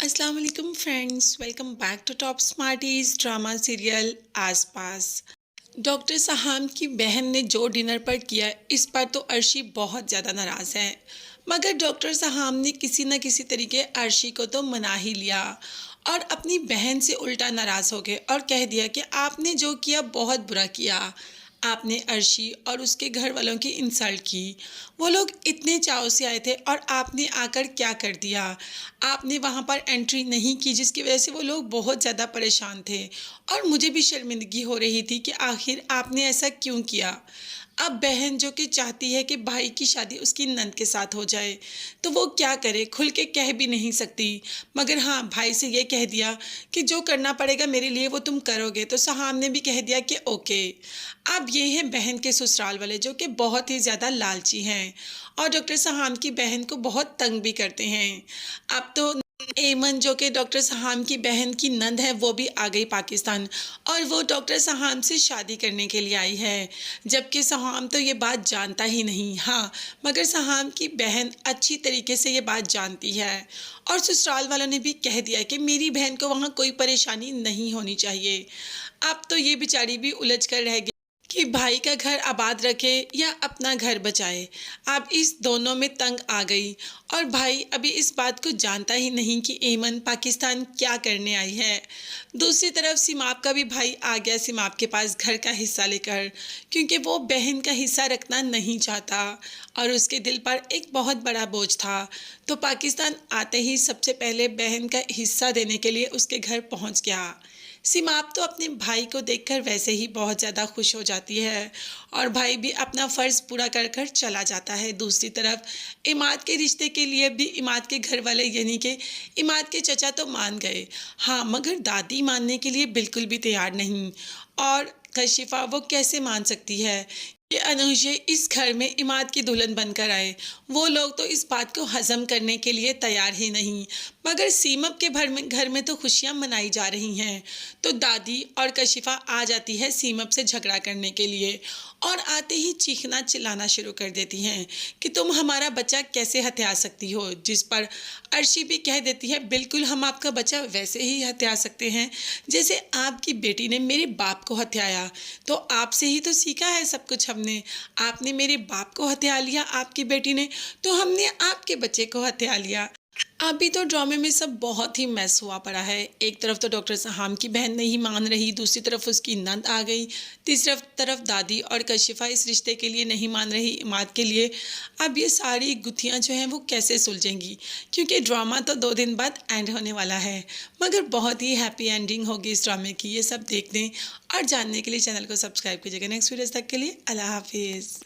अस्सलाम वालेकुम friends, welcome back to top smarties drama serial आसपास। डॉक्टर सहाम की बहन ने जो डिनर पर किया, इस पर तो अर्शी बहुत ज़्यादा नाराज़ है। मगर डॉक्टर सहाम ने किसी न किसी तरीके अर्शी को तो मना ही लिया और अपनी बहन से उल्टा नाराज़ हो गए और कह दिया कि आपने जो किया बहुत बुरा किया। आपने अर्शी और उसके घर वालों की इंसल्ट की। वो लोग इतने चाव से आए थे और आपने आकर क्या कर दिया। आपने वहाँ पर एंट्री नहीं की, जिसकी वजह से वो लोग बहुत ज़्यादा परेशान थे और मुझे भी शर्मिंदगी हो रही थी कि आखिर आपने ऐसा क्यों किया। अब बहन जो कि चाहती है कि भाई की शादी उसकी नंद के साथ हो जाए, तो वो क्या करे, खुल के कह भी नहीं सकती। मगर हाँ, भाई से ये कह दिया कि जो करना पड़ेगा मेरे लिए वो तुम करोगे, तो सहाम ने भी कह दिया कि ओके। अब ये हैं बहन के ससुराल वाले जो कि बहुत ही ज़्यादा लालची हैं और डॉक्टर सहाम की बहन को बहुत तंग भी करते हैं। अब तो एमन जो कि डॉक्टर सहाम की बहन की नंद है, वो भी आ गई पाकिस्तान और वो डॉक्टर सहाम से शादी करने के लिए आई है। जबकि सहाम तो ये बात जानता ही नहीं। हाँ, मगर सहाम की बहन अच्छी तरीके से ये बात जानती है और ससुराल वालों ने भी कह दिया कि मेरी बहन को वहाँ कोई परेशानी नहीं होनी चाहिए। अब तो ये बेचारी भी उलझ कर रह गई कि भाई का घर आबाद रखे या अपना घर बचाए। अब इस दोनों में तंग आ गई और भाई अभी इस बात को जानता ही नहीं कि एमन पाकिस्तान क्या करने आई है। दूसरी तरफ सिमाप का भी भाई आ गया सिमाप के पास घर का हिस्सा लेकर, क्योंकि वो बहन का हिस्सा रखना नहीं चाहता और उसके दिल पर एक बहुत बड़ा बोझ था। तो पाकिस्तान आते ही सबसे पहले बहन का हिस्सा देने के लिए उसके घर पहुंच गया। सिमाप तो अपने भाई को देखकर वैसे ही बहुत ज़्यादा खुश हो जाती है और भाई भी अपना फ़र्ज़ पूरा कर कर चला जाता है। दूसरी तरफ इमाद के रिश्ते के लिए भी इमाद के घर वाले यानी कि इमाद के चचा तो मान गए, हाँ, मगर दादी मानने के लिए बिल्कुल भी तैयार नहीं। और कशिफा वो कैसे मान सकती है कि अनुज इस घर में इमाद की दुल्हन बनकर आए। वो लोग तो इस बात को हजम करने के लिए तैयार ही नहीं। मगर सीमप के घर में तो खुशियां मनाई जा रही हैं, तो दादी और कशिफा आ जाती है सीमप से झगड़ा करने के लिए और आते ही चीखना चिल्लाना शुरू कर देती हैं कि तुम हमारा बच्चा कैसे हत्या सकती हो। जिस पर अर्शी भी कह देती है, बिल्कुल हम आपका बच्चा वैसे ही हत्या सकते हैं जैसे आपकी बेटी ने मेरे बाप को हत्याया। तो आपसे ही तो सीखा है सब कुछ हमने। आपने मेरे बाप को हत्या लिया आपकी बेटी ने, तो हमने आपके बच्चे को हत्या लिया। अभी तो ड्रामे में सब बहुत ही मैस हुआ पड़ा है। एक तरफ तो डॉक्टर सहाम की बहन नहीं मान रही, दूसरी तरफ उसकी नंद आ गई, तीसरी तरफ दादी और कशिफा इस रिश्ते के लिए नहीं मान रही इमाद के लिए। अब ये सारी गुत्थियां जो हैं वो कैसे सुलझेंगी, क्योंकि ड्रामा तो 2 दिन बाद एंड होने वाला है। मगर बहुत ही हैप्पी एंडिंग होगी इस ड्रामे की। ये सब देखने और जानने के लिए चैनल को सब्सक्राइब कीजिएगा। नेक्स्ट वीडियोज़ तक के लिए अल्लाह हाफिज़।